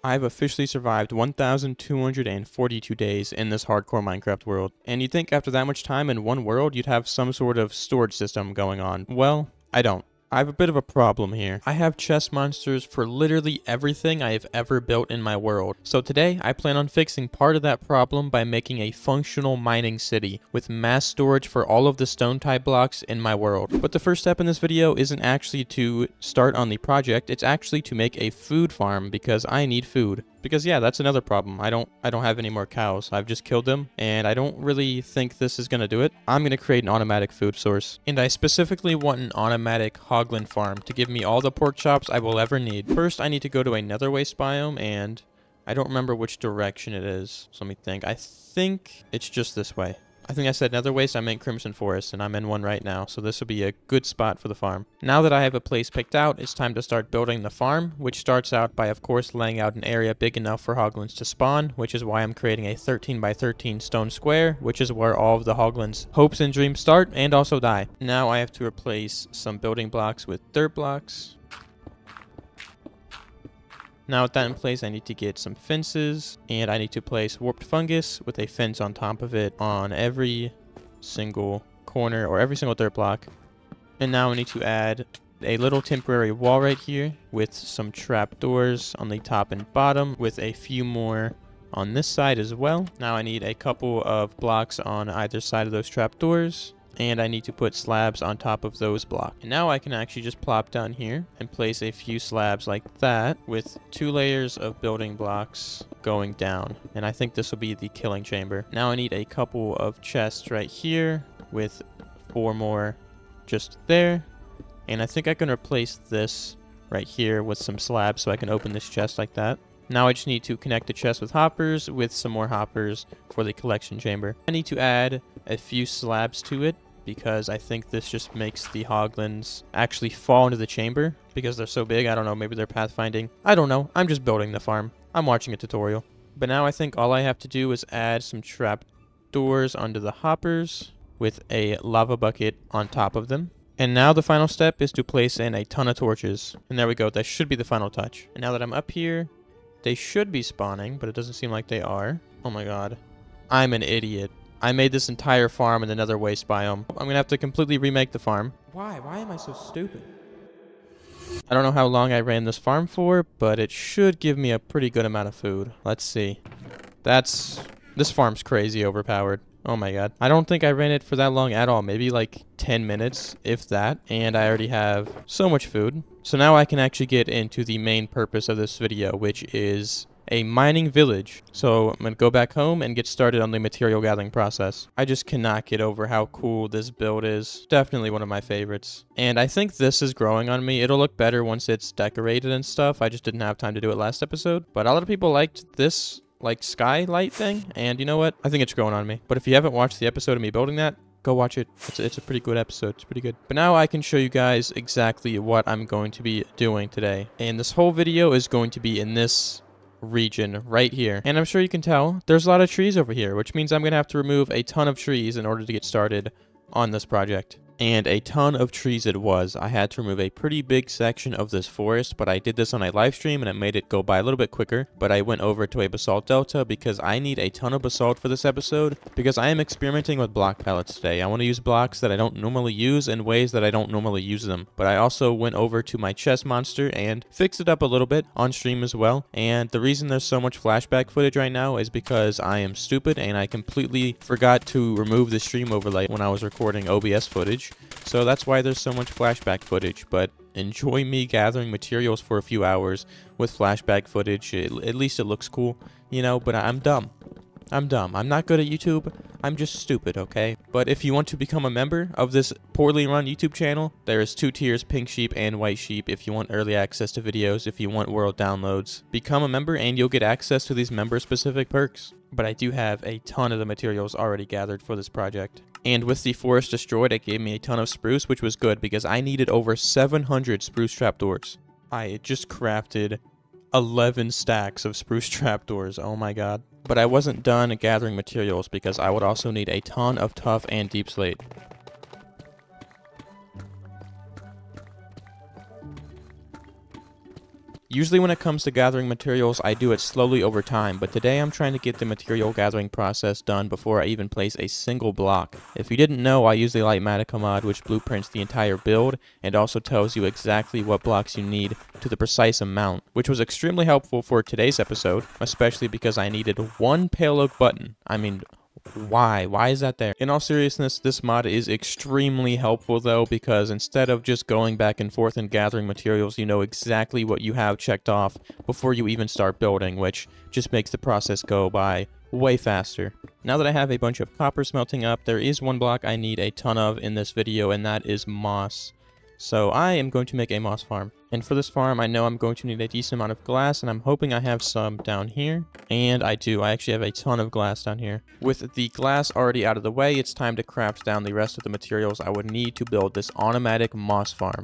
I've officially survived 1,242 days in this hardcore Minecraft world. And you'd think after that much time in one world, you'd have some sort of storage system going on. Well, I don't. I have a bit of a problem here. I have chest monsters for literally everything I have ever built in my world. So today, I plan on fixing part of that problem by making a functional mining city with mass storage for all of the stone type blocks in my world. But the first step in this video isn't actually to start on the project, it's actually to make a food farm because I need food. Because yeah, that's another problem. I don't have any more cows. I've just killed them, and I don't really think this is gonna do it. I'm gonna create an automatic food source. And I specifically want an automatic hoglin farm to give me all the pork chops I will ever need. First, I need to go to a nether waste biome, and I don't remember which direction it is. So let me think. I think it's just this way. I think I said nether waste, I meant crimson forest, and I'm in one right now, so this will be a good spot for the farm. Now that I have a place picked out, it's time to start building the farm, which starts out by, of course, laying out an area big enough for hoglins to spawn, which is why I'm creating a 13 by 13 stone square, which is where all of the hoglins' hopes and dreams start, and also die. Now I have to replace some building blocks with dirt blocks. Now with that in place, I need to get some fences, and I need to place warped fungus with a fence on top of it on every single corner or every single dirt block. And now I need to add a little temporary wall right here with some trapdoors on the top and bottom with a few more on this side as well. Now I need a couple of blocks on either side of those trapdoors. And I need to put slabs on top of those blocks. And now I can actually just plop down here and place a few slabs like that with 2 layers of building blocks going down. And I think this will be the killing chamber. Now I need a couple of chests right here with 4 more just there. And I think I can replace this right here with some slabs so I can open this chest like that. Now I just need to connect the chest with hoppers with some more hoppers for the collection chamber. I need to add a few slabs to it because I think this just makes the hoglins actually fall into the chamber because they're so big. I don't know, maybe they're pathfinding. I don't know. I'm just building the farm. I'm watching a tutorial. But now I think all I have to do is add some trap doors onto the hoppers with a lava bucket on top of them. And now the final step is to place in a ton of torches. And there we go. That should be the final touch. And now that I'm up here, they should be spawning, but it doesn't seem like they are. Oh my god. I'm an idiot. I made this entire farm in another waste biome. I'm gonna have to completely remake the farm. Why? Why am I so stupid? I don't know how long I ran this farm for, but it should give me a pretty good amount of food. Let's see. This farm's crazy overpowered. Oh my god. I don't think I ran it for that long at all. Maybe like 10 minutes, if that. And I already have so much food. So now I can actually get into the main purpose of this video, which is a mining village. So I'm gonna go back home and get started on the material gathering process. I just cannot get over how cool this build is. Definitely one of my favorites. And I think this is growing on me. It'll look better once it's decorated and stuff. I just didn't have time to do it last episode. But a lot of people liked this like skylight thing, and you know what? I think it's growing on me. But if you haven't watched the episode of me building that, go watch it. It's a pretty good episode. It's pretty good. But now I can show you guys exactly what I'm going to be doing today. And this whole video is going to be in this region right here. And I'm sure you can tell there's a lot of trees over here, which means I'm going to have to remove a ton of trees in order to get started on this project. And a ton of trees it was. I had to remove a pretty big section of this forest, but I did this on a live stream and it made it go by a little bit quicker. But I went over to a basalt delta because I need a ton of basalt for this episode because I am experimenting with block pallets today. I want to use blocks that I don't normally use in ways that I don't normally use them. But I also went over to my chest monster and fixed it up a little bit on stream as well. And the reason there's so much flashback footage right now is because I am stupid and I completely forgot to remove the stream overlay when I was recording OBS footage. So that's why there's so much flashback footage, but enjoy me gathering materials for a few hours with flashback footage. At least it looks cool, you know, but I'm dumb. I'm dumb. I'm not good at YouTube. I'm just stupid, okay? But if you want to become a member of this poorly run YouTube channel, there is 2 tiers, pink sheep and white sheep. If you want early access to videos, if you want world downloads, become a member and you'll get access to these member-specific perks. But I do have a ton of the materials already gathered for this project. And with the forest destroyed, it gave me a ton of spruce, which was good because I needed over 700 spruce trapdoors. I just crafted 11 stacks of spruce trapdoors. Oh my god. But I wasn't done gathering materials because I would also need a ton of tough and deep slate. Usually when it comes to gathering materials, I do it slowly over time, but today I'm trying to get the material gathering process done before I even place a single block. If you didn't know, I use the Lighmatica mod, which blueprints the entire build and also tells you exactly what blocks you need to the precise amount, which was extremely helpful for today's episode, especially because I needed one pale oak button. I mean, why? Why is that there? In all seriousness, this mod is extremely helpful though, because instead of just going back and forth and gathering materials, you know exactly what you have checked off before you even start building, which just makes the process go by way faster. Now that I have a bunch of copper smelting up, there is one block I need a ton of in this video, and that is moss. So I am going to make a moss farm. And for this farm, I know I'm going to need a decent amount of glass, and I'm hoping I have some down here. And I do. I actually have a ton of glass down here. With the glass already out of the way, it's time to craft down the rest of the materials I would need to build this automatic moss farm.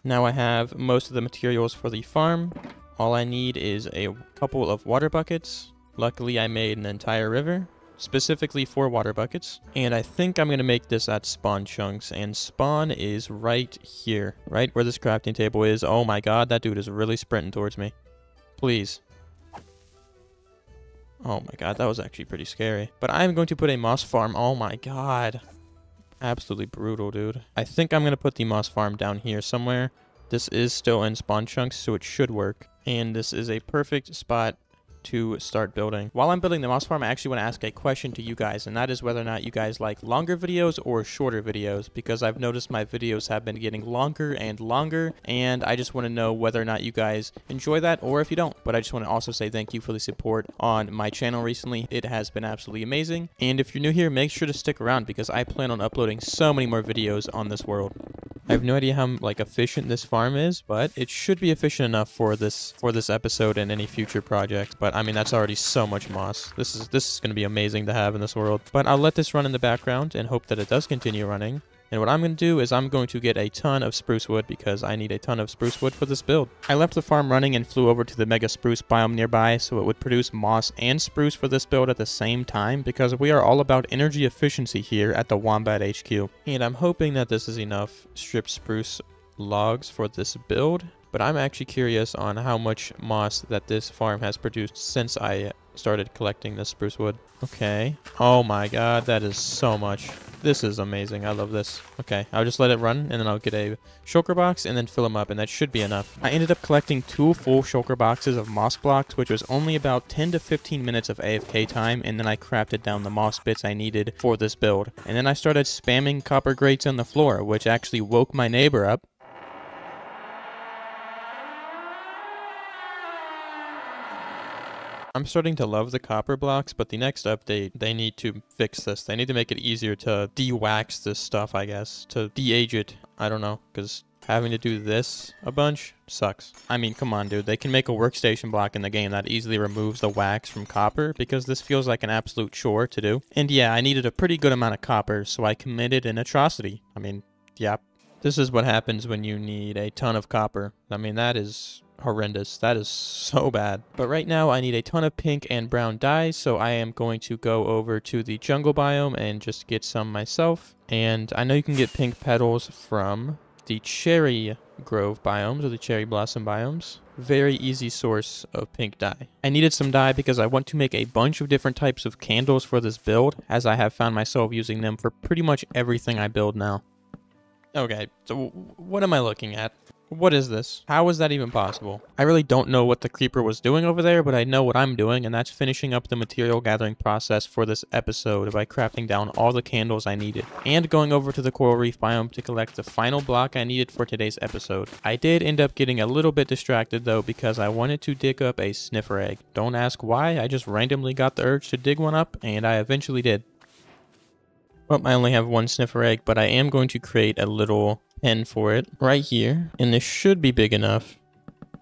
Now I have most of the materials for the farm. All I need is a couple of water buckets. Luckily, I made an entire river specifically for water buckets, and I think I'm going to make this at spawn chunks, and spawn is right here, right where this crafting table is. Oh my god, that dude is really sprinting towards me. Please. Oh my god, that was actually pretty scary. But I'm going to put a moss farm. Oh my god. Absolutely brutal, dude. I think I'm going to put the moss farm down here somewhere. This is still in spawn chunks, so it should work, and this is a perfect spot to start building. While I'm building the moss farm, I actually want to ask a question to you guys, and that is whether or not you guys like longer videos or shorter videos, because I've noticed my videos have been getting longer and longer, and I just want to know whether or not you guys enjoy that or if you don't. But I just want to also say thank you for the support on my channel recently. It has been absolutely amazing, and if you're new here, make sure to stick around because I plan on uploading so many more videos on this world. I have no idea how efficient this farm is, but it should be efficient enough for this episode and any future projects. But I mean, that's already so much moss. This is going to be amazing to have in this world. But I'll let this run in the background and hope that it does continue running. And what I'm going to do is I'm going to get a ton of spruce wood because I need a ton of spruce wood for this build. I left the farm running and flew over to the mega spruce biome nearby so it would produce moss and spruce for this build at the same time because we are all about energy efficiency here at the Wombaat HQ. And I'm hoping that this is enough stripped spruce logs for this build, but I'm actually curious on how much moss that this farm has produced since I started collecting this spruce wood. Okay. Oh my god, that is so much. This is amazing. I love this. Okay, I'll just let it run, and then I'll get a shulker box and then fill them up, and that should be enough. I ended up collecting 2 full shulker boxes of moss blocks, which was only about 10 to 15 minutes of AFK time, and then I crafted down the moss bits I needed for this build. And then I started spamming copper grates on the floor, which actually woke my neighbor up. I'm starting to love the copper blocks, but the next update, they need to fix this. They need to make it easier to de-wax this stuff, I guess. To de-age it. I don't know, because having to do this a bunch sucks. I mean, come on, dude. They can make a workstation block in the game that easily removes the wax from copper, because this feels like an absolute chore to do. And yeah, I needed a pretty good amount of copper, so I committed an atrocity. I mean, yeah. This is what happens when you need a ton of copper. I mean, that is horrendous. That is so bad. But right now I need a ton of pink and brown dyes, so I am going to go over to the jungle biome and just get some myself. And I know you can get pink petals from the cherry grove biomes or the cherry blossom biomes. Very easy source of pink dye. I needed some dye because I want to make a bunch of different types of candles for this build, as I have found myself using them for pretty much everything I build now. Okay, so what am I looking at? What is this? How is that even possible? I really don't know what the creeper was doing over there, but I know what I'm doing, and that's finishing up the material gathering process for this episode by crafting down all the candles I needed, and going over to the coral reef biome to collect the final block I needed for today's episode. I did end up getting a little bit distracted though, because I wanted to dig up a sniffer egg. Don't ask why, I just randomly got the urge to dig one up, and I eventually did. Well, I only have one sniffer egg, but I am going to create a little pen for it right here, and this should be big enough.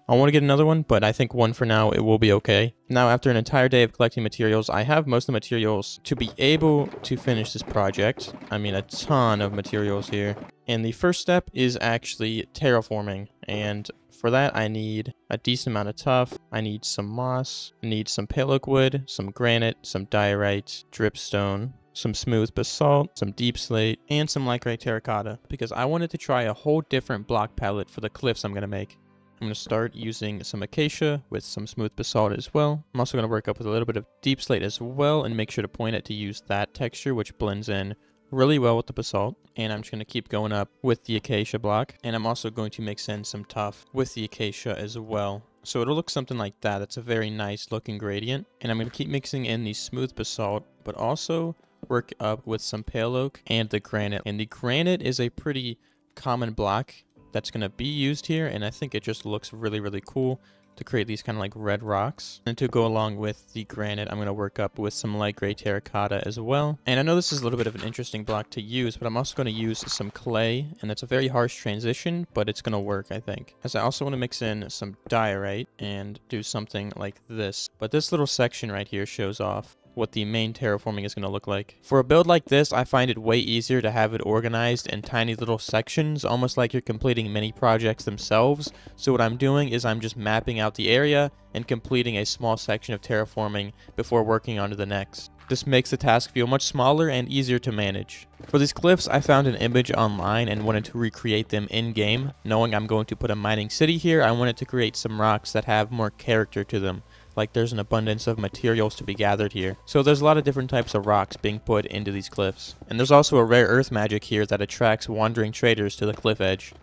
I want to get another one, but I think one for now, it will be okay. Now, after an entire day of collecting materials, I have most of the materials to be able to finish this project. I mean, a ton of materials here. And the first step is actually terraforming, and for that, I need a decent amount of tuff, I need some moss, I need some pale oak wood, some granite, some diorite, dripstone, some smooth basalt, some deep slate, and some lycrate terracotta, because I wanted to try a whole different block palette for the cliffs I'm going to make. I'm going to start using some acacia with some smooth basalt as well. I'm also going to work up with a little bit of deep slate as well and make sure to point it to use that texture, which blends in really well with the basalt. And I'm just going to keep going up with the acacia block. And I'm also going to mix in some tuff with the acacia as well. So it'll look something like that. That's a very nice looking gradient. And I'm going to keep mixing in the smooth basalt, but also work up with some pale oak and the granite. And the granite is a pretty common block that's going to be used here. And I think it just looks really, really cool to create these kind of like red rocks. And to go along with the granite, I'm going to work up with some light gray terracotta as well. And I know this is a little bit of an interesting block to use, but I'm also going to use some clay, and it's a very harsh transition, but it's going to work, I think. As I also want to mix in some diorite and do something like this. But this little section right here shows off what the main terraforming is going to look like. For a build like this, I find it way easier to have it organized in tiny little sections, almost like you're completing mini projects themselves. So what I'm doing is I'm just mapping out the area and completing a small section of terraforming before working on to the next. This makes the task feel much smaller and easier to manage. For these cliffs, I found an image online and wanted to recreate them in-game. Knowing I'm going to put a mining city here, I wanted to create some rocks that have more character to them. Like there's an abundance of materials to be gathered here. So there's a lot of different types of rocks being put into these cliffs. And there's also a rare earth magic here that attracts wandering traders to the cliff edge.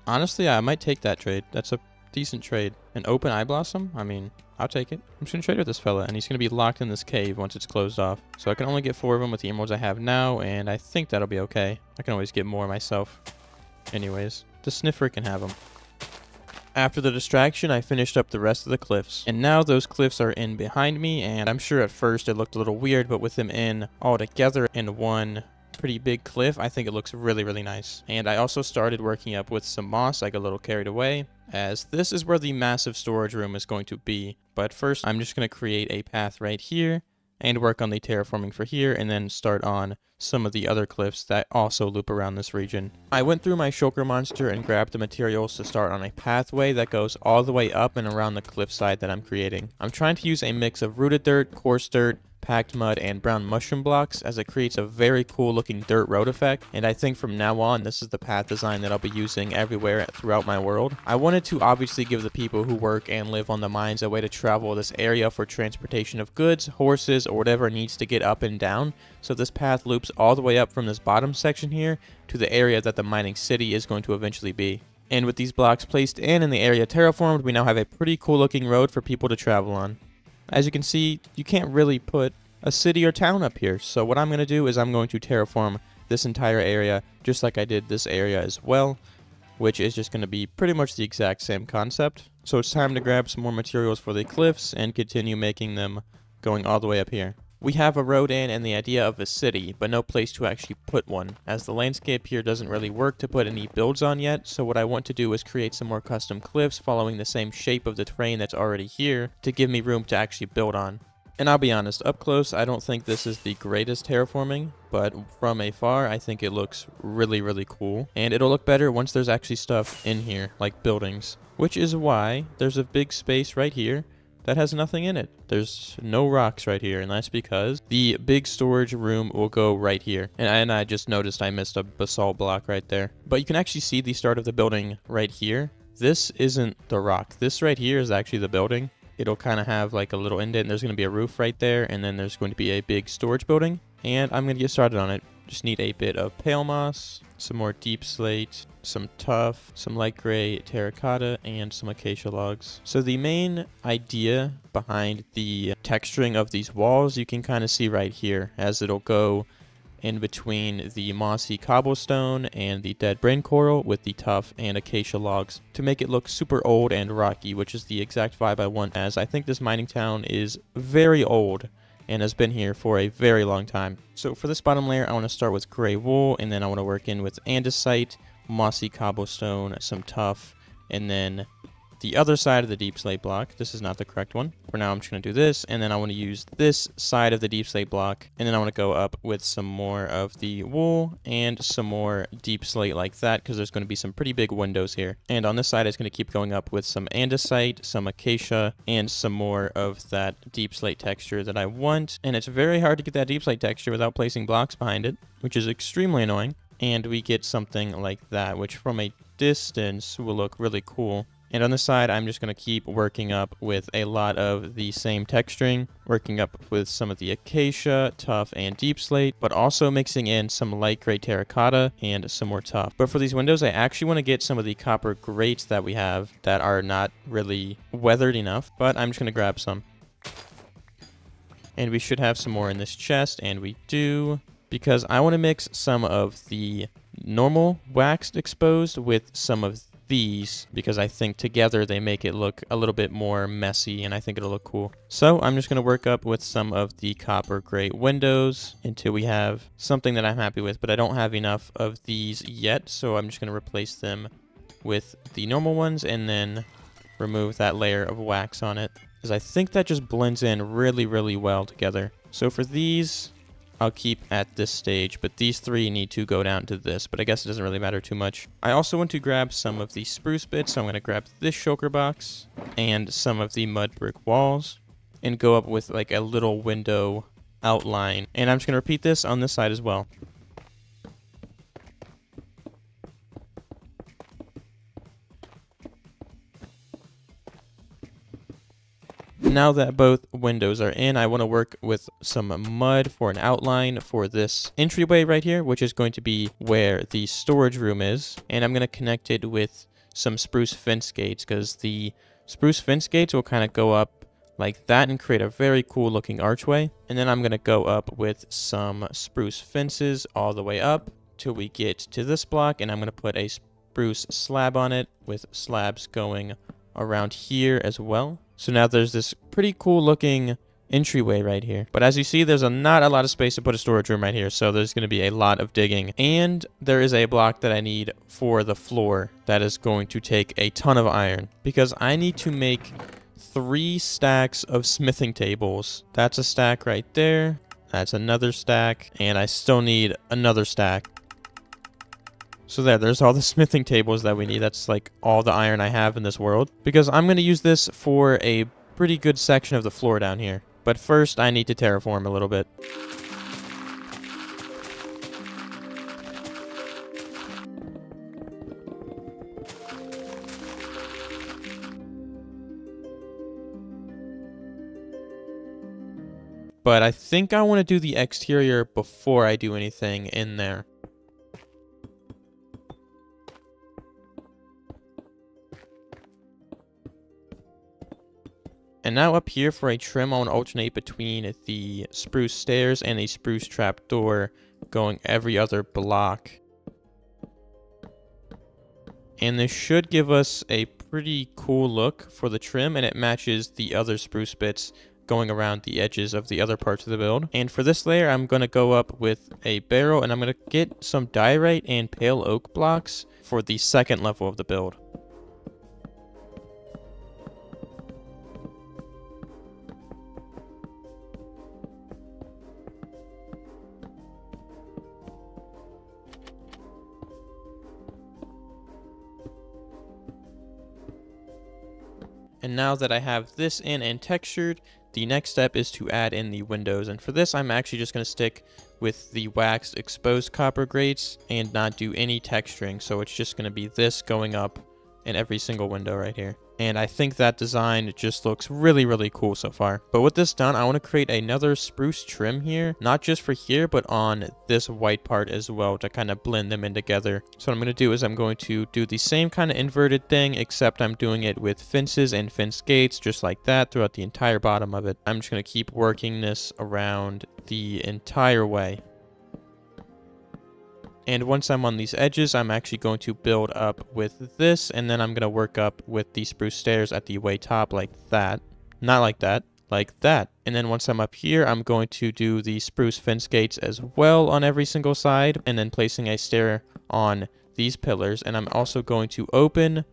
Honestly, I might take that trade. That's a decent trade. An open eye blossom? I mean, I'll take it. I'm just going to trade with this fella, and he's going to be locked in this cave once it's closed off. So I can only get 4 of them with the emeralds I have now, and I think that'll be okay. I can always get more myself. Anyways, the sniffer can have them. After the distraction, I finished up the rest of the cliffs. And now those cliffs are in behind me, and I'm sure at first it looked a little weird, but with them in all together in one pretty big cliff, I think it looks really, really nice. And I also started working up with some moss. I got a little carried away, as this is where the massive storage room is going to be. But first, I'm just going to create a path right here and work on the terraforming for here, and then start on some of the other cliffs that also loop around this region. I went through my shulker monster and grabbed the materials to start on a pathway that goes all the way up and around the cliffside that I'm creating. I'm trying to use a mix of rooted dirt, coarse dirt, packed mud, and brown mushroom blocks, as it creates a very cool looking dirt road effect, and I think from now on this is the path design that I'll be using everywhere throughout my world. I wanted to obviously give the people who work and live on the mines a way to travel this area for transportation of goods, horses, or whatever needs to get up and down, so this path loops all the way up from this bottom section here to the area that the mining city is going to eventually be. And with these blocks placed in the area terraformed, we now have a pretty cool looking road for people to travel on. As you can see, you can't really put a city or town up here, so what I'm going to do is I'm going to terraform this entire area just like I did this area as well, which is just going to be pretty much the exact same concept. So it's time to grab some more materials for the cliffs and continue making them going all the way up here. We have a road in and the idea of a city, but no place to actually put one, as the landscape here doesn't really work to put any builds on yet, so what I want to do is create some more custom cliffs following the same shape of the terrain that's already here to give me room to actually build on. And I'll be honest, up close I don't think this is the greatest terraforming, but from afar I think it looks really, really cool, and it'll look better once there's actually stuff in here, like buildings, which is why there's a big space right here that has nothing in it. There's no rocks right here, and that's because the big storage room will go right here. And I just noticed I missed a basalt block right there. But you can actually see the start of the building right here. This isn't the rock. This right here is actually the building. It'll kind of have like a little indent, and there's going to be a roof right there, and then there's going to be a big storage building. And I'm going to get started on it. Just need a bit of pale moss, some more deep slate, some tuff, some light gray terracotta, and some acacia logs. So the main idea behind the texturing of these walls you can kind of see right here, as it'll go in between the mossy cobblestone and the dead brain coral with the tuff and acacia logs to make it look super old and rocky, which is the exact vibe I want, as I think this mining town is very old and has been here for a very long time. So for this bottom layer, I want to start with gray wool, and then I want to work in with andesite, mossy cobblestone, some tuff, and then the other side of the deep slate block. This is not the correct one. For now, I'm just going to do this, and then I want to use this side of the deep slate block, and then I want to go up with some more of the wool and some more deep slate like that, because there's going to be some pretty big windows here. And on this side, it's going to keep going up with some andesite, some acacia, and some more of that deep slate texture that I want. And it's very hard to get that deep slate texture without placing blocks behind it, which is extremely annoying. and we get something like that, which from a distance will look really cool. And on the side, I'm just going to keep working up with a lot of the same texturing, working up with some of the acacia, tough, and deep slate, but also mixing in some light gray terracotta and some more tough. But for these windows, I actually want to get some of the copper grates that we have that are not really weathered enough, but I'm just going to grab some. And we should have some more in this chest, and we do, because I want to mix some of the normal waxed exposed with some of these, because I think together they make it look a little bit more messy, and I think it'll look cool. So I'm just going to work up with some of the copper grate windows until we have something that I'm happy with, but I don't have enough of these yet, so I'm just going to replace them with the normal ones and then remove that layer of wax on it, because I think that just blends in really, really well together. So for these, I'll keep at this stage, but these three need to go down to this, but I guess it doesn't really matter too much. I also want to grab some of the spruce bits, so I'm going to grab this shulker box and some of the mud brick walls and go up with like a little window outline. And I'm just going to repeat this on this side as well. Now that both windows are in, I want to work with some mud for an outline for this entryway right here, which is going to be where the storage room is. And I'm going to connect it with some spruce fence gates, because the spruce fence gates will kind of go up like that and create a very cool looking archway. And then I'm going to go up with some spruce fences all the way up till we get to this block, and I'm going to put a spruce slab on it with slabs going around here as well. So now there's this pretty cool looking entryway right here. But as you see, there's not a lot of space to put a storage room right here, so there's going to be a lot of digging. And there is a block that I need for the floor that is going to take a ton of iron, because I need to make 3 stacks of smithing tables. That's a stack right there. That's another stack. And I still need another stack. So there's all the smithing tables that we need. That's like all the iron I have in this world, because I'm going to use this for a pretty good section of the floor down here. But first, I need to terraform a little bit. But I think I want to do the exterior before I do anything in there. And now up here for a trim, I want to alternate between the spruce stairs and a spruce trap door going every other block. And this should give us a pretty cool look for the trim, and it matches the other spruce bits going around the edges of the other parts of the build. And for this layer, I'm going to go up with a barrel, and I'm going to get some diorite and pale oak blocks for the second level of the build. And now that I have this in and textured, the next step is to add in the windows. And for this, I'm actually just going to stick with the waxed exposed copper grates and not do any texturing. So it's just going to be this going up in every single window right here. And I think that design just looks really, really cool so far. But with this done, I want to create another spruce trim here, not just for here, but on this white part as well, to kind of blend them in together. So what I'm going to do is I'm going to do the same kind of inverted thing, except I'm doing it with fences and fence gates, just like that, throughout the entire bottom of it. I'm just going to keep working this around the entire way. And once I'm on these edges, I'm actually going to build up with this, and then I'm going to work up with the spruce stairs at the way top like that. Not like that, like that. And then once I'm up here, I'm going to do the spruce fence gates as well on every single side, and then placing a stair on these pillars. And I'm also going to open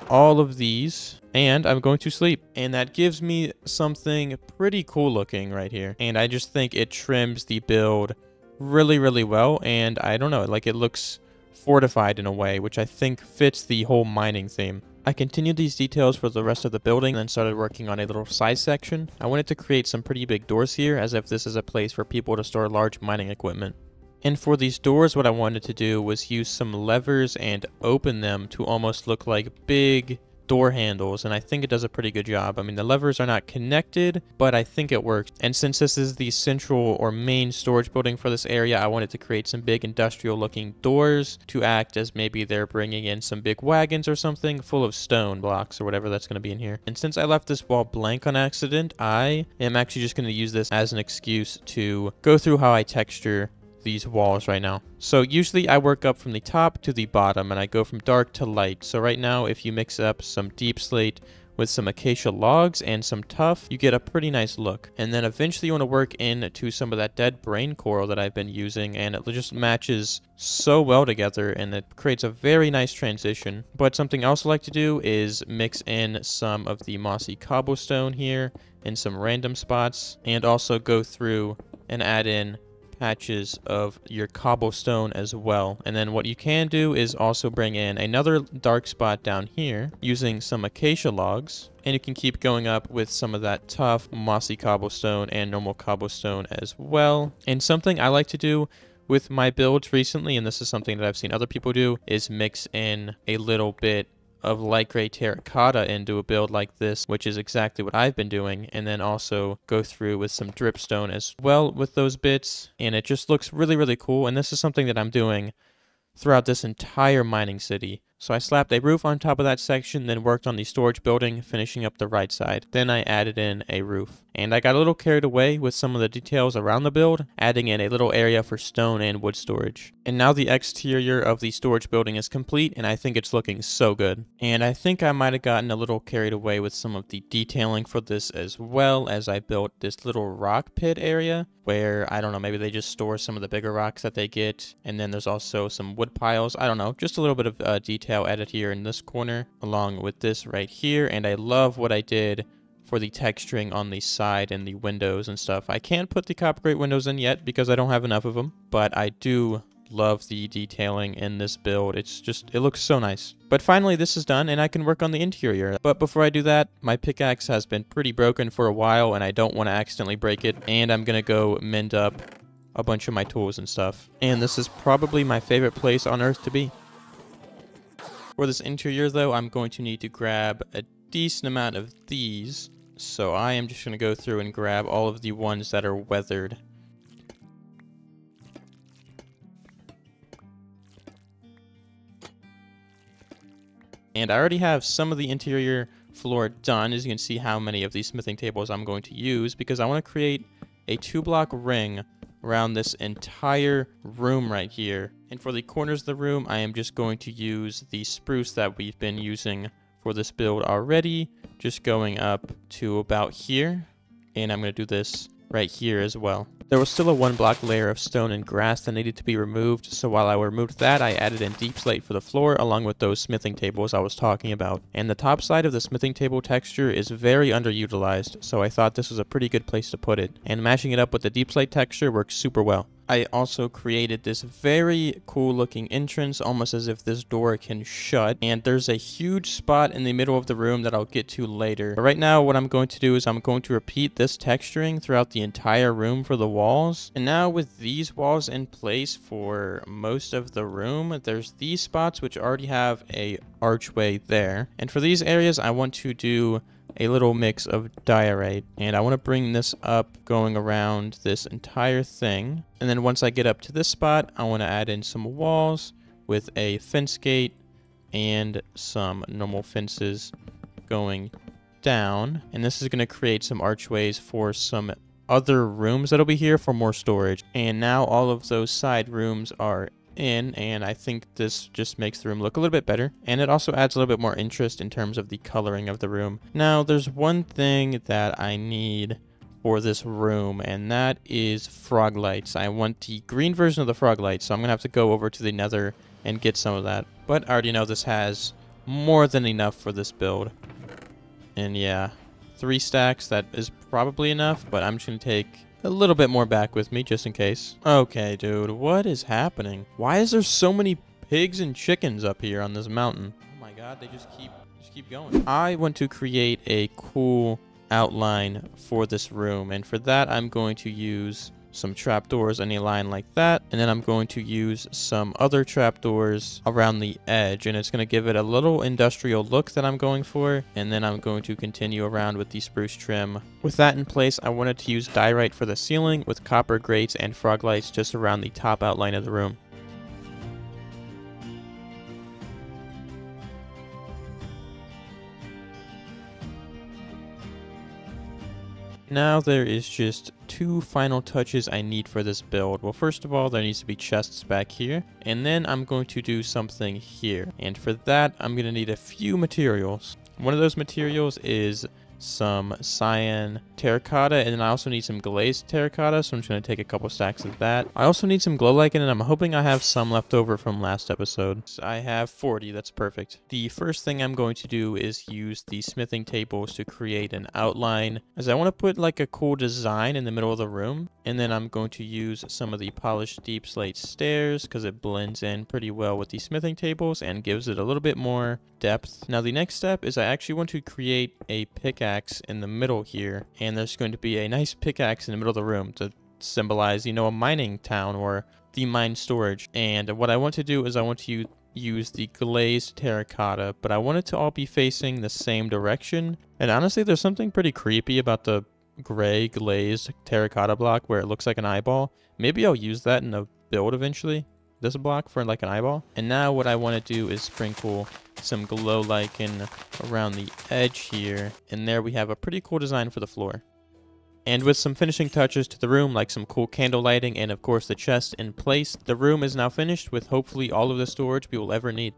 all of these, and I'm going to sleep. And that gives me something pretty cool looking right here. And I just think it trims the build really, really well, and I don't know, like it looks fortified in a way, which I think fits the whole mining theme. I continued these details for the rest of the building and then started working on a little side section. I wanted to create some pretty big doors here, as if this is a place for people to store large mining equipment. And for these doors, what I wanted to do was use some levers and open them to almost look like big door handles, and I think it does a pretty good job. I mean, the levers are not connected, but I think it works. And since this is the central or main storage building for this area, I wanted to create some big industrial looking doors to act as maybe they're bringing in some big wagons or something full of stone blocks or whatever that's going to be in here. And since I left this wall blank on accident, I am actually just going to use this as an excuse to go through how I texture these walls right now. So usually I work up from the top to the bottom and I go from dark to light. So right now, if you mix up some deep slate with some acacia logs and some tuff, you get a pretty nice look. And then eventually you want to work into some of that dead brain coral that I've been using, and it just matches so well together and it creates a very nice transition. But something else I like to do is mix in some of the mossy cobblestone here in some random spots, and also go through and add in patches of your cobblestone as well. And then what you can do is also bring in another dark spot down here using some acacia logs, and you can keep going up with some of that tough mossy cobblestone and normal cobblestone as well. And something I like to do with my builds recently, and this is something that I've seen other people do, is mix in a little bit of light gray terracotta into a build like this, which is exactly what I've been doing, and then also go through with some dripstone as well with those bits, and it just looks really, really cool. And this is something that I'm doing throughout this entire mining city. So I slapped a roof on top of that section, then worked on the storage building, finishing up the right side. Then I added in a roof. And I got a little carried away with some of the details around the build, adding in a little area for stone and wood storage. And now the exterior of the storage building is complete, and I think it's looking so good. And I think I might have gotten a little carried away with some of the detailing for this as well, as I built this little rock pit area where, I don't know, maybe they just store some of the bigger rocks that they get. And then there's also some wood piles. I don't know, just a little bit of detail added here in this corner along with this right here. And I love what I did for the texturing on the side and the windows and stuff. I can't put the copper grate windows in yet because I don't have enough of them, but I do love the detailing in this build. It's just, it looks so nice. But finally this is done and I can work on the interior. But before I do that, my pickaxe has been pretty broken for a while and I don't want to accidentally break it, and I'm gonna go mend up a bunch of my tools and stuff. And this is probably my favorite place on earth to be. For this interior though, I'm going to need to grab a decent amount of these. So I am just going to go through and grab all of the ones that are weathered. And I already have some of the interior floor done, as you can see how many of these smithing tables I'm going to use, because I want to create a 2-block ring around this entire room right here. And for the corners of the room, I am just going to use the spruce that we've been using for this build already, just going up to about here, and I'm going to do this right here as well. There was still a 1-block layer of stone and grass that needed to be removed, so while I removed that, I added in deep slate for the floor along with those smithing tables I was talking about. And the top side of the smithing table texture is very underutilized, so I thought this was a pretty good place to put it, and matching it up with the deep slate texture works super well. I also created this very cool looking entrance, almost as if this door can shut, and there's a huge spot in the middle of the room that I'll get to later. But right now what I'm going to do is I'm going to repeat this texturing throughout the entire room for the walls. And now with these walls in place for most of the room, there's these spots which already have a archway there. And for these areas I want to do a little mix of diorite, and I want to bring this up going around this entire thing. And then once I get up to this spot, I want to add in some walls with a fence gate and some normal fences going down. And this is going to create some archways for some other rooms that'll be here for more storage. And now all of those side rooms are in, and I think this just makes the room look a little bit better, and it also adds a little bit more interest in terms of the coloring of the room. Now there's one thing that I need for this room, and that is frog lights. I want the green version of the frog lights, so I'm gonna have to go over to the nether and get some of that, but I already know this has more than enough for this build. And yeah, 3 stacks, that is probably enough, but I'm just gonna take a little bit more back with me just in case. Okay, dude, what is happening? Why is there so many pigs and chickens up here on this mountain? Oh my god, they just keep going. I want to create a cool outline for this room, and for that I'm going to use some trapdoors any line like that, and then I'm going to use some other trapdoors around the edge, and it's going to give it a little industrial look that I'm going for, and then I'm going to continue around with the spruce trim. With that in place, I wanted to use diorite for the ceiling with copper grates and frog lights just around the top outline of the room. Now there is just two final touches I need for this build. Well, first of all, there needs to be chests back here, and then I'm going to do something here. And for that, I'm going to need a few materials. One of those materials is some cyan terracotta, and then I also need some glazed terracotta, so I'm just going to take a couple stacks of that. I also need some glow lichen, and I'm hoping I have some left over from last episode. So I have 40, that's perfect. The first thing I'm going to do is use the smithing tables to create an outline, as I want to put like a cool design in the middle of the room, and then I'm going to use some of the polished deep slate stairs because it blends in pretty well with the smithing tables and gives it a little bit more depth. Now the next step is I actually want to create a pickaxe in the middle here, and there's going to be a nice pickaxe in the middle of the room to symbolize, you know, a mining town or the mine storage. And what I want to do is I want to use the glazed terracotta, but I want it to all be facing the same direction. And honestly, there's something pretty creepy about the gray glazed terracotta block where it looks like an eyeball. Maybe I'll use that in a build eventually, this block for like an eyeball. And now what I want to do is sprinkle some glow lichen around the edge here, and there we have a pretty cool design for the floor. And with some finishing touches to the room, like some cool candle lighting and of course the chest in place, the room is now finished with hopefully all of the storage we will ever need.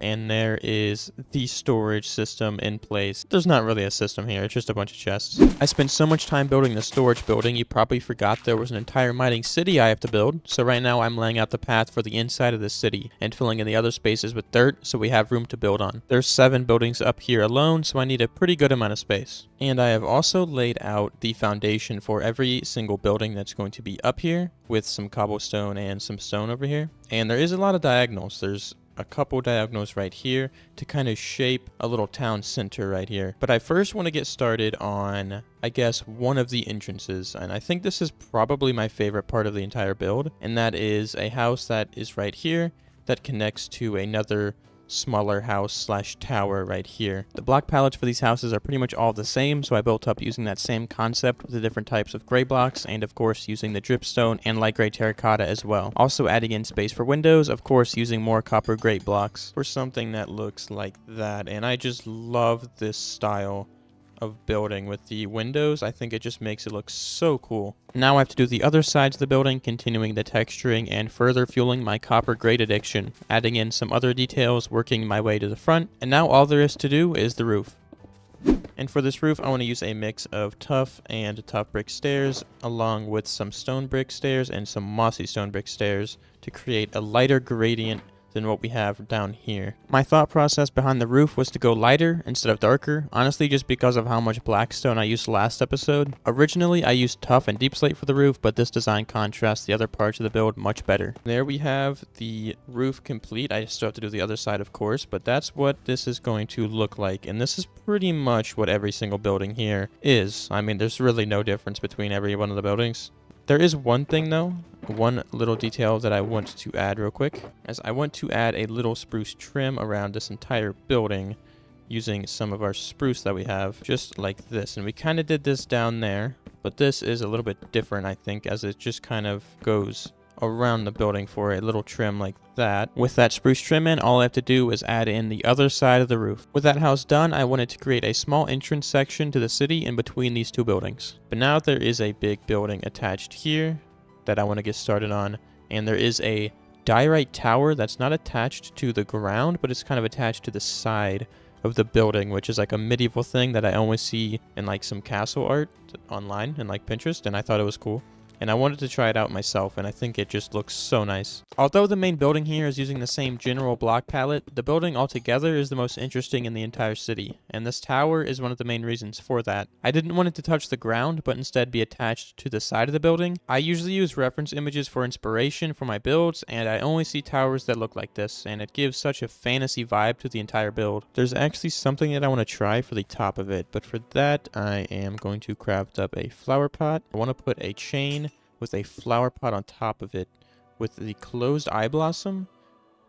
And there is the storage system in place. There's not really a system here, it's just a bunch of chests. I spent so much time building the storage building, you probably forgot there was an entire mining city I have to build. So right now I'm laying out the path for the inside of the city and filling in the other spaces with dirt so we have room to build on. There's 7 buildings up here alone, so I need a pretty good amount of space. And I have also laid out the foundation for every single building that's going to be up here with some cobblestone and some stone over here. And there is a lot of diagonals. There's a couple diagonals right here to kind of shape a little town center right here. But I first want to get started on, I guess, one of the entrances. And I think this is probably my favorite part of the entire build. And that is a house that is right here that connects to another smaller house slash tower right here. The block palettes for these houses are pretty much all the same, so I built up using that same concept with the different types of gray blocks, and of course using the dripstone and light gray terracotta as well. Also adding in space for windows, of course using more copper gray blocks for something that looks like that. And I just love this style of building with the windows. I think it just makes it look so cool. Now I have to do the other sides of the building, continuing the texturing and further fueling my copper grate addiction, adding in some other details, working my way to the front, and now all there is to do is the roof. And for this roof, I want to use a mix of tough and tough brick stairs, along with some stone brick stairs and some mossy stone brick stairs to create a lighter gradient than what we have down here. My thought process behind the roof was to go lighter instead of darker, honestly just because of how much black stone I used last episode. Originally I used tough and deep slate for the roof, but this design contrasts the other parts of the build much better. There we have the roof complete. I still have to do the other side of course, but that's what this is going to look like, and this is pretty much what every single building here is. I mean, there's really no difference between every one of the buildings. There is one thing though, one little detail that I want to add real quick, as I want to add a little spruce trim around this entire building using some of our spruce that we have, just like this. And we kind of did this down there, but this is a little bit different, I think, as it just kind of goes around the building for a little trim like that. With that spruce trim in, all I have to do is add in the other side of the roof. With that house done, I wanted to create a small entrance section to the city in between these two buildings. But now there is a big building attached here that I want to get started on, and there is a diorite tower that's not attached to the ground, but it's kind of attached to the side of the building, which is like a medieval thing that I always see in like some castle art online and like Pinterest, and I thought it was cool. And I wanted to try it out myself, and I think it just looks so nice. Although the main building here is using the same general block palette, the building altogether is the most interesting in the entire city, and this tower is one of the main reasons for that. I didn't want it to touch the ground, but instead be attached to the side of the building. I usually use reference images for inspiration for my builds, and I only see towers that look like this, and it gives such a fantasy vibe to the entire build. There's actually something that I want to try for the top of it, but for that I am going to craft up a flower pot. I want to put a chain with a flower pot on top of it with the closed eye blossom.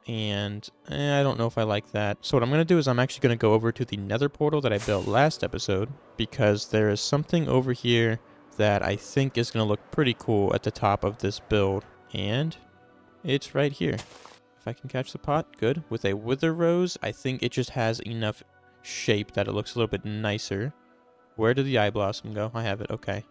And I don't know if I like that. So what I'm going to do is I'm actually going to go over to the nether portal that I built last episode, because there is something over here that I think is going to look pretty cool at the top of this build. And it's right here. If I can catch the pot, good. With a wither rose, I think it just has enough shape that it looks a little bit nicer. Where did the eye blossom go? I have it, okay.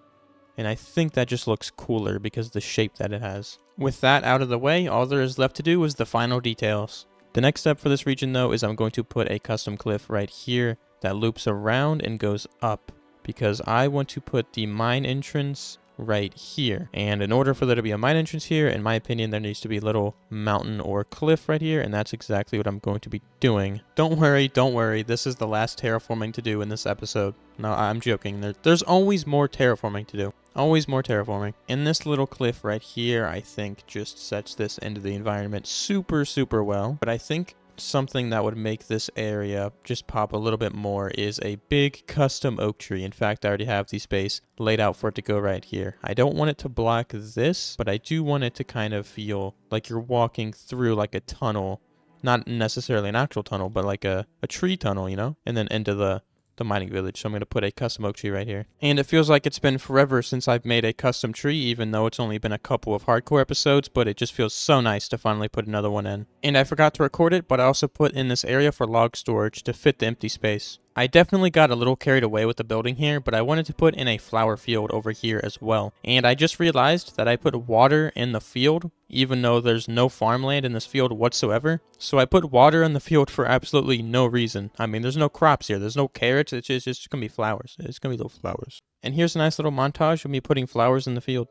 And I think that just looks cooler because of the shape that it has. With that out of the way, all there is left to do is the final details. The next step for this region though is I'm going to put a custom cliff right here that loops around and goes up, because I want to put the mine entrance right here. And in order for there to be a mine entrance here, in my opinion, there needs to be a little mountain or cliff right here, and that's exactly what I'm going to be doing. Don't worry, this is the last terraforming to do in this episode. No, I'm joking. There's always more terraforming to do. Always more terraforming. And this little cliff right here, I think, just sets this into the environment super, super well. But I think something that would make this area just pop a little bit more is a big custom oak tree. In fact, I already have the space laid out for it to go right here. I don't want it to block this, but I do want it to kind of feel like you're walking through like a tunnel. Not necessarily an actual tunnel, but like a tree tunnel, you know? And then into the mining village. So I'm going to put a custom oak tree right here. And it feels like it's been forever since I've made a custom tree, even though it's only been a couple of hardcore episodes, but it just feels so nice to finally put another one in. And I forgot to record it, but I also put in this area for log storage to fit the empty space. I definitely got a little carried away with the building here, but I wanted to put in a flower field over here as well. And I just realized that I put water in the field, even though there's no farmland in this field whatsoever. So I put water in the field for absolutely no reason. I mean, there's no crops here. There's no carrots. It's just going to be flowers. It's going to be little flowers. And here's a nice little montage of me putting flowers in the field.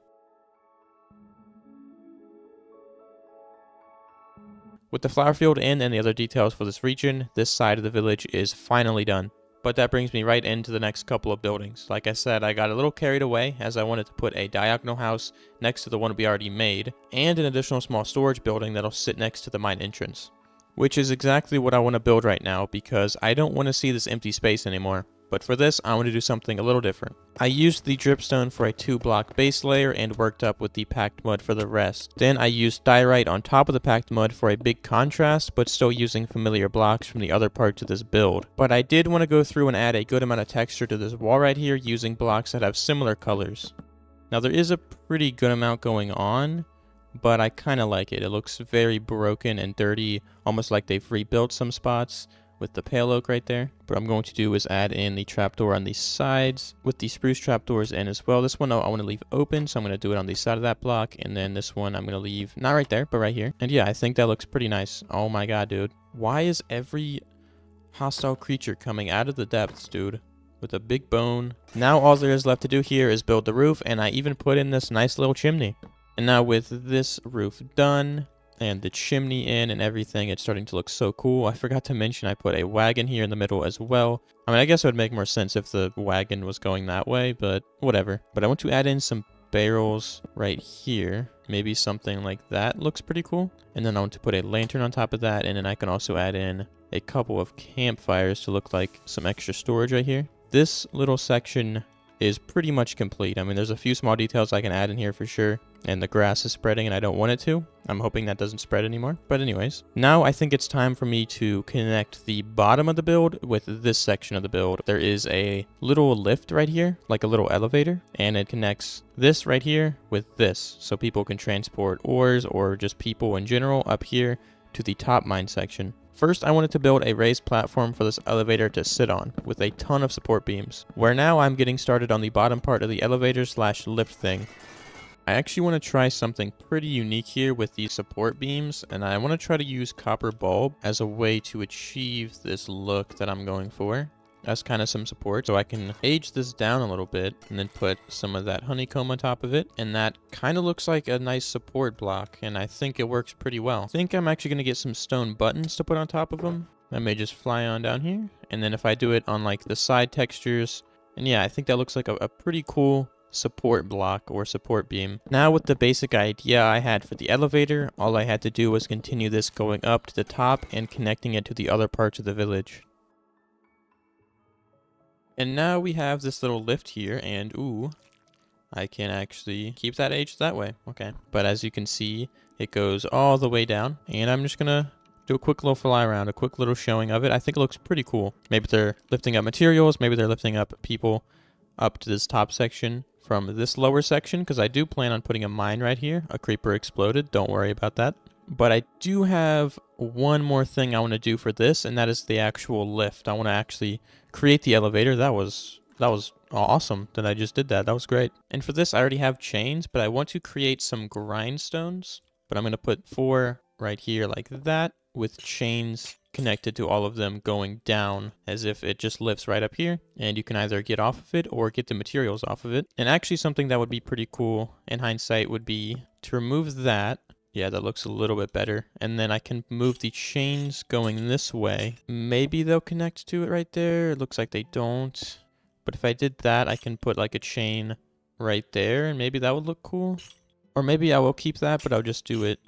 With the flower field in and the other details for this region, this side of the village is finally done. But that brings me right into the next couple of buildings. Like I said, I got a little carried away as I wanted to put a diagonal house next to the one we already made, and an additional small storage building that'll sit next to the mine entrance. Which is exactly what I want to build right now, because I don't want to see this empty space anymore. But for this, I want to do something a little different. I used the dripstone for a 2-block base layer and worked up with the packed mud for the rest. Then I used diorite on top of the packed mud for a big contrast, but still using familiar blocks from the other parts of this build. But I did want to go through and add a good amount of texture to this wall right here using blocks that have similar colors. Now there is a pretty good amount going on, but I kind of like it. It looks very broken and dirty, almost like they've rebuilt some spots with the pale oak right there. What I'm going to do is add in the trapdoor on these sides with the spruce trapdoors in as well. This one I want to leave open, so I'm going to do it on the side of that block, and then this one I'm going to leave not right there, but right here. And yeah, I think that looks pretty nice. Oh my god, dude. Why is every hostile creature coming out of the depths, dude? With a big bone. Now all there is left to do here is build the roof, and I even put in this nice little chimney. And now with this roof done, and the chimney in and everything, it's starting to look so cool. I forgot to mention I put a wagon here in the middle as well. I mean, I guess it would make more sense if the wagon was going that way, but whatever. But I want to add in some barrels right here. Maybe something like that looks pretty cool. And then I want to put a lantern on top of that, and then I can also add in a couple of campfires to look like some extra storage right here. This little section is pretty much complete. I mean, there's a few small details I can add in here for sure. And the grass is spreading and I don't want it to. I'm hoping that doesn't spread anymore. But anyways, now I think it's time for me to connect the bottom of the build with this section of the build. There is a little lift right here, like a little elevator, and it connects this right here with this, so people can transport ores or just people in general up here to the top mine section. First, I wanted to build a raised platform for this elevator to sit on, with a ton of support beams, where now I'm getting started on the bottom part of the elevator / lift thing. I actually want to try something pretty unique here with these support beams, and I want to try to use copper bulb as a way to achieve this look that I'm going for. That's kind of some support, so I can age this down a little bit and then put some of that honeycomb on top of it, and that kind of looks like a nice support block, and I think it works pretty well. I think I'm actually going to get some stone buttons to put on top of them. That may just fly on down here, and then if I do it on like the side textures, and yeah, I think that looks like a pretty cool support block or support beam. Now with the basic idea I had for the elevator, all I had to do was continue this going up to the top and connecting it to the other parts of the village. And now we have this little lift here, and ooh, I can actually keep that age that way. Okay. But as you can see, it goes all the way down. And I'm just gonna do a quick little fly around, a quick little showing of it. I think it looks pretty cool. Maybe they're lifting up materials. Maybe they're lifting up people up to this top section from this lower section, because I do plan on putting a mine right here. A creeper exploded. Don't worry about that. But I do have one more thing I want to do for this, and that is the actual lift. I want to actually create the elevator. That was awesome that I just did that. That was great. And for this, I already have chains, but I want to create some grindstones. But I'm going to put 4 right here like that, with chains connected to all of them going down as if it just lifts right up here. And you can either get off of it or get the materials off of it. And actually something that would be pretty cool in hindsight would be to remove that. Yeah, that looks a little bit better. And then I can move the chains going this way. Maybe they'll connect to it right there. It looks like they don't. But if I did that, I can put like a chain right there, and maybe that would look cool. Or maybe I will keep that, but I'll just do it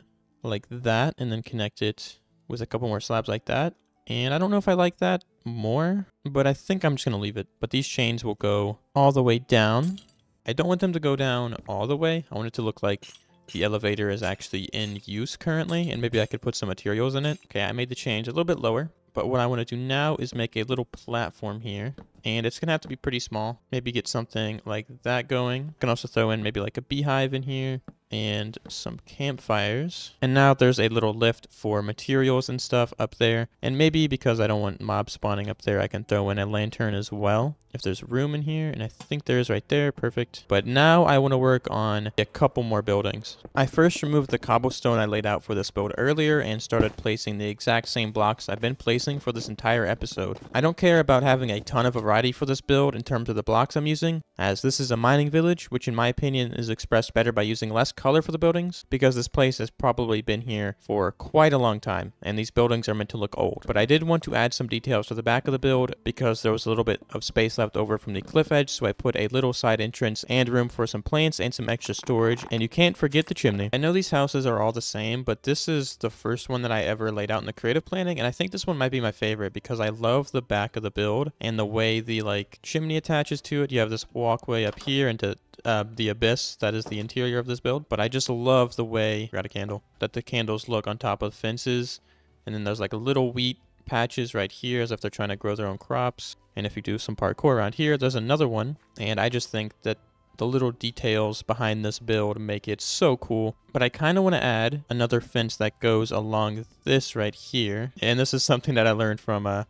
like that and then connect it with a couple more slabs like that. And I don't know if I like that more, but I think I'm just going to leave it. But these chains will go all the way down. I don't want them to go down all the way. I want it to look like the elevator is actually in use currently, and maybe I could put some materials in it. Okay, I made the change a little bit lower, but what I want to do now is make a little platform here, and it's gonna have to be pretty small. Maybe get something like that going. Can also throw in maybe like a beehive in here and some campfires. And now there's a little lift for materials and stuff up there. And maybe because I don't want mobs spawning up there, I can throw in a lantern as well if there's room in here, and I think there is right there. Perfect. But now I want to work on a couple more buildings. I first removed the cobblestone I laid out for this build earlier and started placing the exact same blocks I've been placing for this entire episode. I don't care about having a ton of variety for this build in terms of the blocks I'm using, as this is a mining village, which in my opinion is expressed better by using less color for the buildings, because this place has probably been here for quite a long time and these buildings are meant to look old. But I did want to add some details to the back of the build because there was a little bit of space left over from the cliff edge, so I put a little side entrance and room for some plants and some extra storage. And you can't forget the chimney. I know these houses are all the same, but this is the first one that I ever laid out in the creative planning, and I think this one might be my favorite because I love the back of the build and the way the like chimney attaches to it. You have this walkway up here into the abyss that is the interior of this build, but I just love the way, got a candle, that the candles look on top of fences. And then there's like a little wheat patches right here as if they're trying to grow their own crops. And if you do some parkour around here, there's another one. And I just think that the little details behind this build make it so cool. But I kind of want to add another fence that goes along this right here. And this is something that I learned from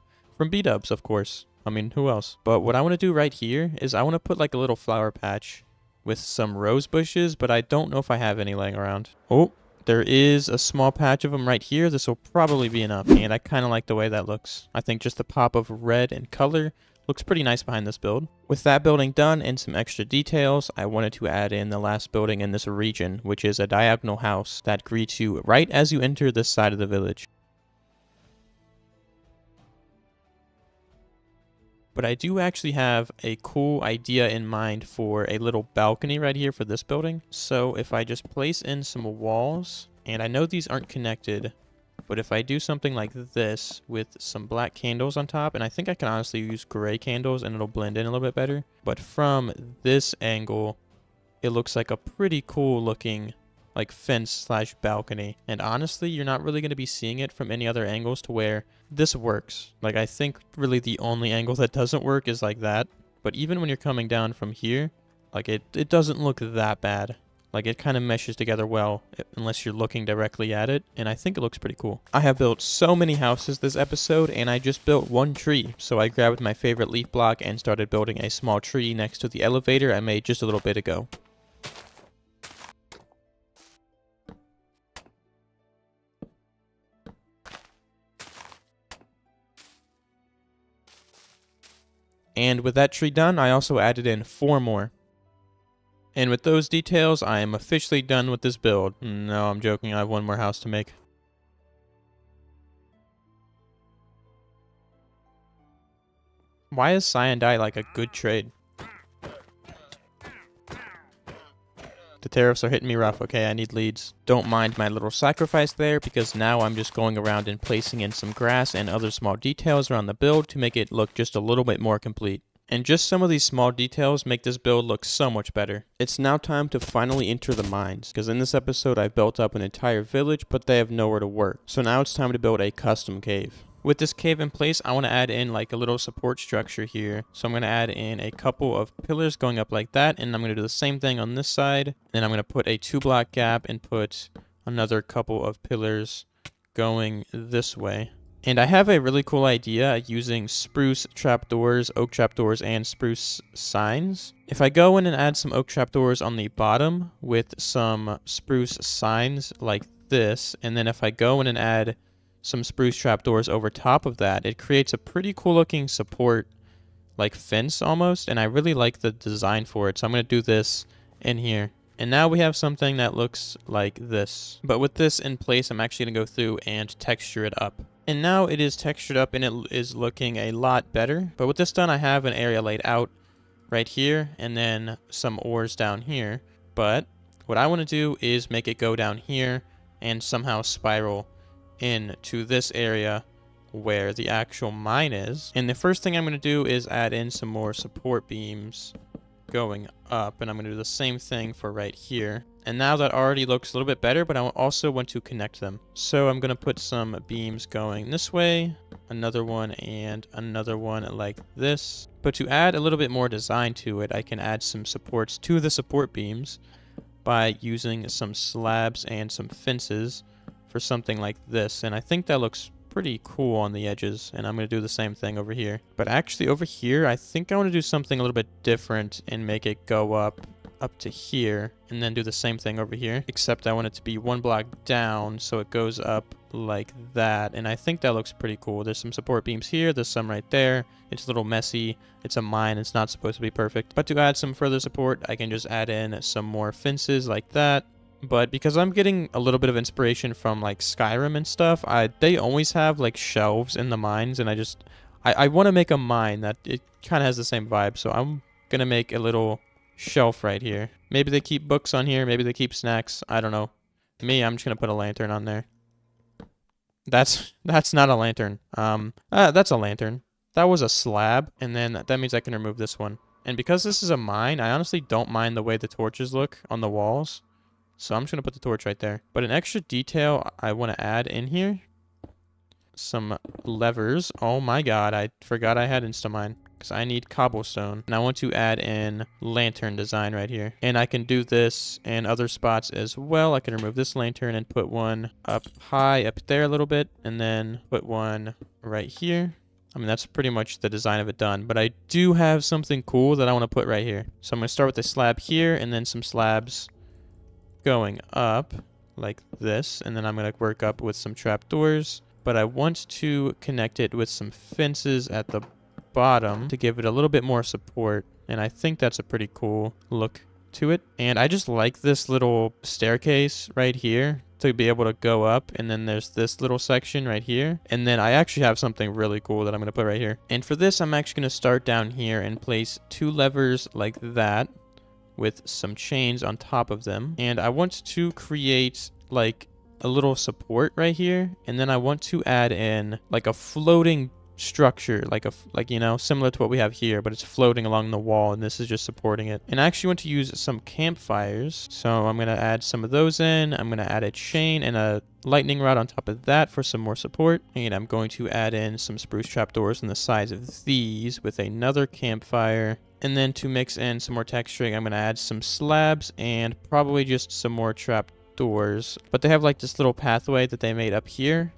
B-dubs, of course. I mean, who else? But what I want to do right here is I want to put like a little flower patch with some rose bushes, but I don't know if I have any laying around. Oh, there is a small patch of them right here. This will probably be enough, and I kind of like the way that looks. I think just the pop of red and color looks pretty nice behind this build. With that building done and some extra details, I wanted to add in the last building in this region, which is a diagonal house that greets you right as you enter this side of the village. But I do actually have a cool idea in mind for a little balcony right here for this building. So if I just place in some walls, and I know these aren't connected, but if I do something like this with some black candles on top, and I think I can honestly use gray candles and it'll blend in a little bit better. But from this angle, it looks like a pretty cool looking like fence slash balcony. And honestly, you're not really going to be seeing it from any other angles to where this works. Like, I think really the only angle that doesn't work is like that. But even when you're coming down from here, like it doesn't look that bad. Like, it kind of meshes together well unless you're looking directly at it, and I think it looks pretty cool. I have built so many houses this episode, and I just built one tree. So I grabbed my favorite leaf block and started building a small tree next to the elevator I made just a little bit ago. And with that tree done, I also added in 4 more. And with those details, I am officially done with this build. No, I'm joking, I have one more house to make. Why is cyan dye like a good trade? The tariffs are hitting me rough. Okay, I need leads. Don't mind my little sacrifice there, because now I'm just going around and placing in some grass and other small details around the build to make it look just a little bit more complete. And just some of these small details make this build look so much better. It's now time to finally enter the mines, because in this episode I built up an entire village, but they have nowhere to work. So now it's time to build a custom cave. With this cave in place, I want to add in like a little support structure here. So I'm going to add in a couple of pillars going up like that, and I'm going to do the same thing on this side. Then I'm going to put a 2-block gap and put another couple of pillars going this way. And I have a really cool idea using spruce trapdoors, oak trapdoors, and spruce signs. If I go in and add some oak trapdoors on the bottom with some spruce signs like this, and then if I go in and add some spruce trapdoors over top of that, it creates a pretty cool looking support like fence almost, and I really like the design for it. So I'm going to do this in here. And now we have something that looks like this. But with this in place, I'm actually going to go through and texture it up. And now it is textured up and it is looking a lot better. But with this done, I have an area laid out right here and then some ores down here. But what I want to do is make it go down here and somehow spiral into this area where the actual mine is. And the first thing I'm going to do is add in some more support beams going up, and I'm going to do the same thing for right here. And now that already looks a little bit better, but I also want to connect them. So I'm going to put some beams going this way, another one, and another one like this. But to add a little bit more design to it, I can add some supports to the support beams by using some slabs and some fences for something like this. And I think that looks pretty cool on the edges, and I'm going to do the same thing over here. But actually over here, I think I want to do something a little bit different and make it go up to here, and then do the same thing over here, except I want it to be 1 block down, so it goes up like that. And I think that looks pretty cool. There's some support beams here, there's some right there. It's a little messy, it's a mine, it's not supposed to be perfect. But to add some further support, I can just add in some more fences like that. But because I'm getting a little bit of inspiration from like Skyrim and stuff, they always have like shelves in the mines, and I want to make a mine that it kind of has the same vibe. So I'm gonna make a little shelf right here. Maybe they keep books on here, maybe they keep snacks, I don't know. I'm just gonna put a lantern on there. That's not a lantern. That's a lantern. That was a slab, and then that means I can remove this one. And because this is a mine, I honestly don't mind the way the torches look on the walls. So I'm just going to put the torch right there. But an extra detail I want to add in here, some levers. Oh my god, I forgot I had Instamine, because I need cobblestone. And I want to add in lantern design right here. And I can do this in other spots as well. I can remove this lantern and put one up high up there a little bit, and then put one right here. I mean, that's pretty much the design of it done. But I do have something cool that I want to put right here. So I'm going to start with a slab here, and then some slabs going up like this, and then I'm going to work up with some trapdoors, but I want to connect it with some fences at the bottom to give it a little bit more support, and I think that's a pretty cool look to it. And I just like this little staircase right here to be able to go up, and then there's this little section right here, and then I actually have something really cool that I'm going to put right here. And for this, I'm actually going to start down here and place 2 levers like that with some chains on top of them. And I want to create like a little support right here, and then I want to add in like a floating structure, like you know, similar to what we have here, but it's floating along the wall, and this is just supporting it. And I actually want to use some campfires, so I'm going to add some of those in. I'm going to add a chain and a lightning rod on top of that for some more support, and I'm going to add in some spruce trapdoors on the sides of these with another campfire. And then to mix in some more texturing, I'm going to add some slabs and probably just some more trapdoors. But they have like this little pathway that they made up here,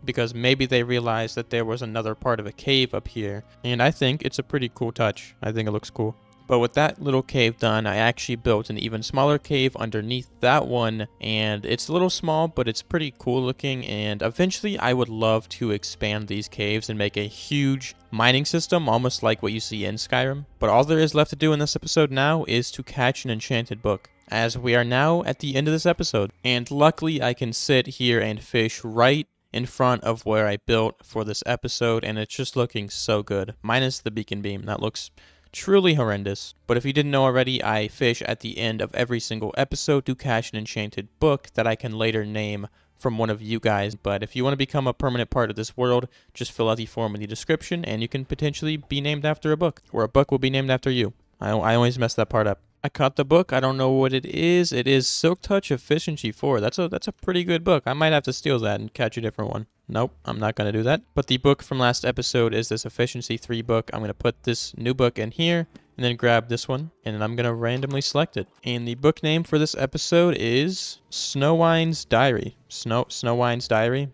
because maybe they realized that there was another part of a cave up here. And I think it's a pretty cool touch. I think it looks cool. But with that little cave done, I actually built an even smaller cave underneath that one, and it's a little small, but it's pretty cool looking, and eventually I would love to expand these caves and make a huge mining system, almost like what you see in Skyrim. But all there is left to do in this episode now is to catch an enchanted book, as we are now at the end of this episode, and luckily I can sit here and fish right in front of where I built for this episode, and it's just looking so good, minus the beacon beam. That looks truly horrendous. But if you didn't know already, I fish at the end of every single episode to catch an enchanted book that I can later name from one of you guys. But if you want to become a permanent part of this world, just fill out the form in the description, and you can potentially be named after a book, or a book will be named after you. I always mess that part up. I caught the book. I don't know what it is. It is Silk Touch Efficiency 4. That's a pretty good book. I might have to steal that and catch a different one. Nope, I'm not going to do that. But the book from last episode is this Efficiency 3 book. I'm going to put this new book in here and then grab this one, and then I'm going to randomly select it. And the book name for this episode is Snowwine's Diary. Snowwine's Diary.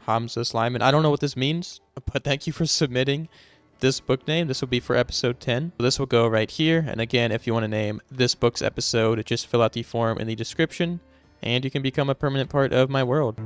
Hamza Slyman. I don't know what this means, but thank you for submitting this book name. This will be for episode 10. So this will go right here. And again, if you want to name this book's episode, just fill out the form in the description, and you can become a permanent part of my world.